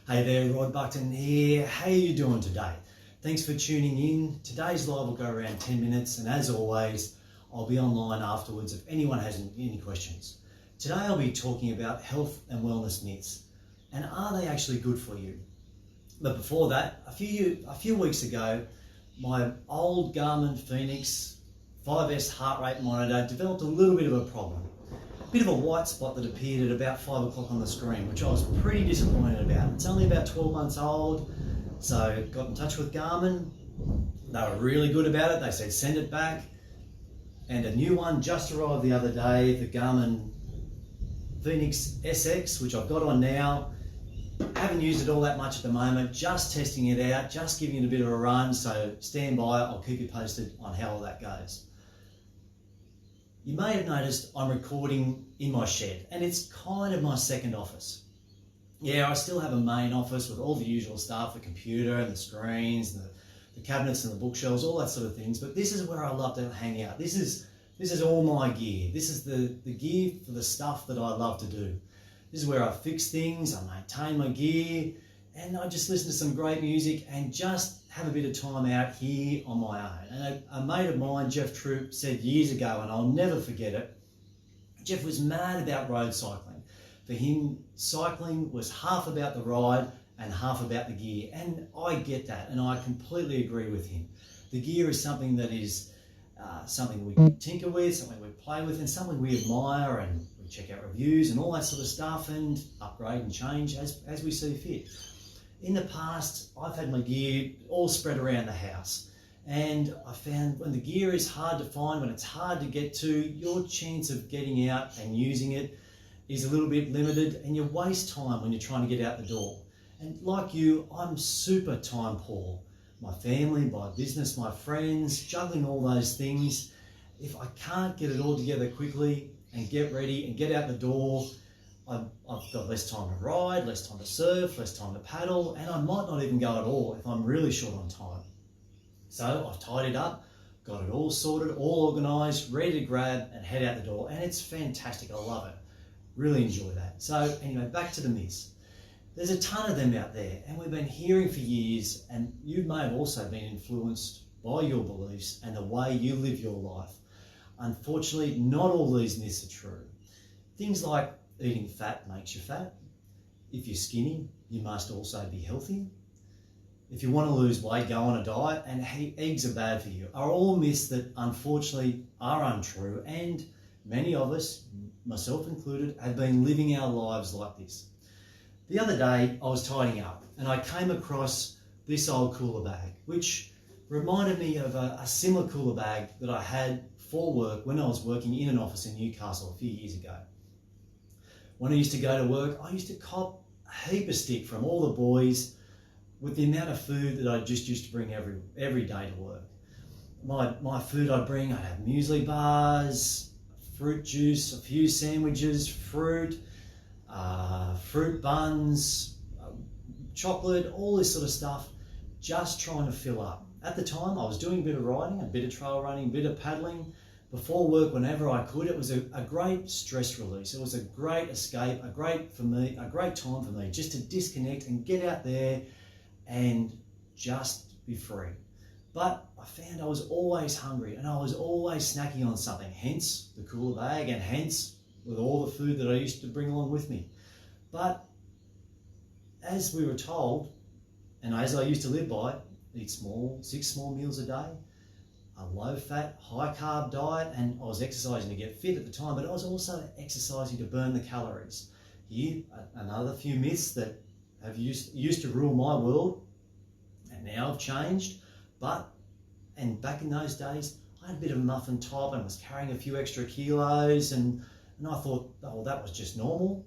Hey there, Rod Bucton here. How are you doing today? Thanks for tuning in. Today's live will go around 10 minutes, and as always, I'll be online afterwards if anyone has any questions. Today I'll be talking about health and wellness myths, and are they actually good for you? But before that, a few weeks ago, my old Garmin Fenix 5S heart rate monitor developed a little bit of a problem. A bit of a white spot that appeared at about 5 o'clock on the screen, which I was pretty disappointed about. It's only about 12 months old, so got in touch with Garmin. They were really good about it. They said send it back, and a new one just arrived the other day, the Garmin Fenix SX, which I've got on now. Haven't used it all that much at the moment, just testing it out, just giving it a bit of a run, so stand by, I'll keep you posted on how all that goes. You may have noticed I'm recording in my shed, and it's kind of my second office. Yeah, I still have a main office with all the usual stuff, the computer and the screens, and the cabinets and the bookshelves, all that sort of things, but this is where I love to hang out. This is all my gear. This is the gear for the stuff that I love to do. This is where I fix things, I maintain my gear, and I just listen to some great music and just have a bit of time out here on my own. And a mate of mine, Geoff Troup, said years ago, and I'll never forget it, Geoff was mad about road cycling. For him, cycling was half about the ride and half about the gear. And I get that, and I completely agree with him. The gear is something that is something we tinker with, something we play with, and something we admire, and we check out reviews and all that sort of stuff and upgrade and change as we see fit. In the past, I've had my gear all spread around the house, and I found when the gear is hard to find, when it's hard to get to, your chance of getting out and using it is a little bit limited, and you waste time when you're trying to get out the door. And like you, I'm super time poor. My family, my business, my friends, juggling all those things. If I can't get it all together quickly and get ready and get out the door, I've got less time to ride, less time to surf, less time to paddle, and I might not even go at all if I'm really short on time. So I've tidied up, got it all sorted, all organised, ready to grab and head out the door, and it's fantastic. I love it. Really enjoy that. So anyway, back to the myths. There's a ton of them out there, and we've been hearing for years, and you may have also been influenced by your beliefs and the way you live your life. Unfortunately, not all these myths are true. Things like eating fat makes you fat. If you're skinny, you must also be healthy. If you want to lose weight, go on a diet, and eggs are bad for you, are all myths that unfortunately are untrue, and many of us, myself included, have been living our lives like this. The other day, I was tidying up, and I came across this old cooler bag, which reminded me of a similar cooler bag that I had for work when I was working in an office in Newcastle a few years ago. When I used to go to work, I used to cop a heap of stick from all the boys with the amount of food that I just used to bring every day to work. My food I'd bring, I'd have muesli bars, fruit juice, a few sandwiches, fruit buns, chocolate, all this sort of stuff, just trying to fill up. At the time, I was doing a bit of riding, a bit of trail running, a bit of paddling. Before work, whenever I could, it was a great stress release. It was a great escape, a great time for me just to disconnect and get out there and just be free. But I found I was always hungry, and I was always snacking on something, hence the cooler bag, and hence with all the food that I used to bring along with me. But as we were told, and as I used to live by, eat 6 small meals a day, a low-fat, high-carb diet, and I was exercising to get fit at the time, but I was also exercising to burn the calories. Here, another few myths that have used to rule my world, and now have changed. And back in those days, I had a bit of a muffin top and was carrying a few extra kilos, and I thought, oh, that was just normal.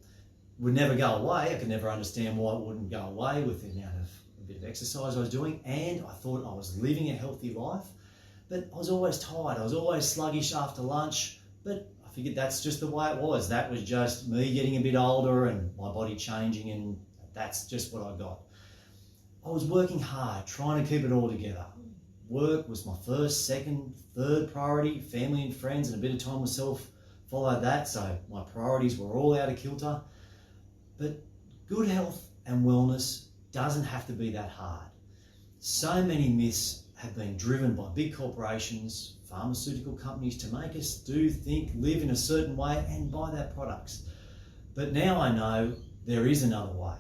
Would never go away. I could never understand why it wouldn't go away with the amount of a bit of exercise I was doing, and I thought I was living a healthy life. But I was always tired, I was always sluggish after lunch, but I figured that's just the way it was. That was just me getting a bit older and my body changing, and that's just what I got. I was working hard, trying to keep it all together. Work was my first, second, third priority. Family and friends and a bit of time myself followed that, so my priorities were all out of kilter. But good health and wellness doesn't have to be that hard. So many myths have been driven by big corporations, pharmaceutical companies to make us do, think, live in a certain way and buy their products. But now I know there is another way.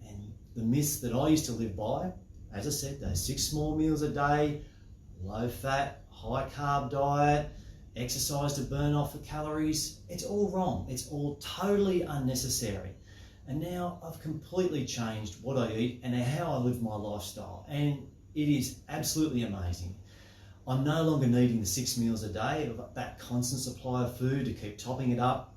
And the myths that I used to live by, as I said, those 6 small meals a day, low fat, high carb diet, exercise to burn off the calories, it's all wrong. It's all totally unnecessary. And now I've completely changed what I eat and how I live my lifestyle. And it is absolutely amazing. I'm no longer needing the 6 meals a day of that constant supply of food to keep topping it up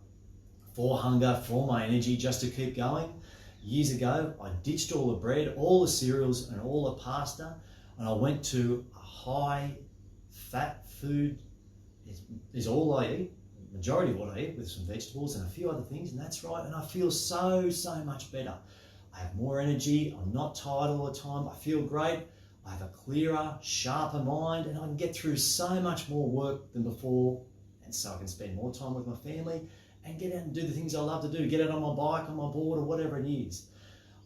for hunger, for my energy, just to keep going. Years ago, I ditched all the bread, all the cereals and all the pasta, and I went to a high fat food is all I eat, majority of what I eat, with some vegetables and a few other things, and that's right, and I feel so much better. I have more energy, I'm not tired all the time, I feel great, I have a clearer, sharper mind, and I can get through so much more work than before, and so I can spend more time with my family and get out and do the things I love to do, get out on my bike, on my board, or whatever it is.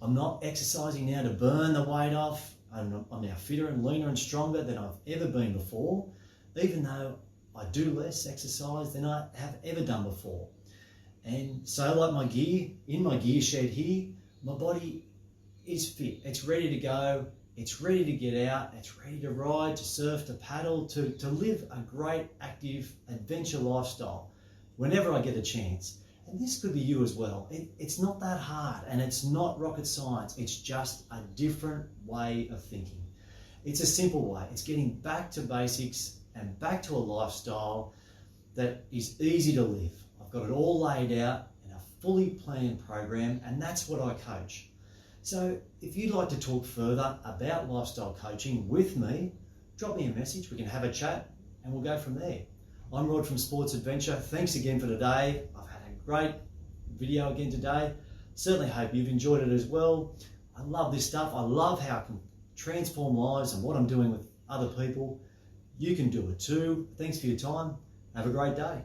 I'm not exercising now to burn the weight off. I'm now fitter and leaner and stronger than I've ever been before, even though I do less exercise than I have ever done before. And so like my gear, in my gear shed here, my body is fit. It's ready to go. It's ready to get out. It's ready to ride, to surf, to paddle, to live a great, active, adventure lifestyle whenever I get a chance. And this could be you as well. It's not that hard and it's not rocket science. It's just a different way of thinking. It's a simple way. It's getting back to basics and back to a lifestyle that is easy to live. I've got it all laid out in a fully planned program, and that's what I coach. So if you'd like to talk further about lifestyle coaching with me, drop me a message. We can have a chat and we'll go from there. I'm Rod from Sports Adventure. Thanks again for today. I've had a great video again today. Certainly hope you've enjoyed it as well. I love this stuff. I love how it can transform lives and what I'm doing with other people. You can do it too. Thanks for your time. Have a great day.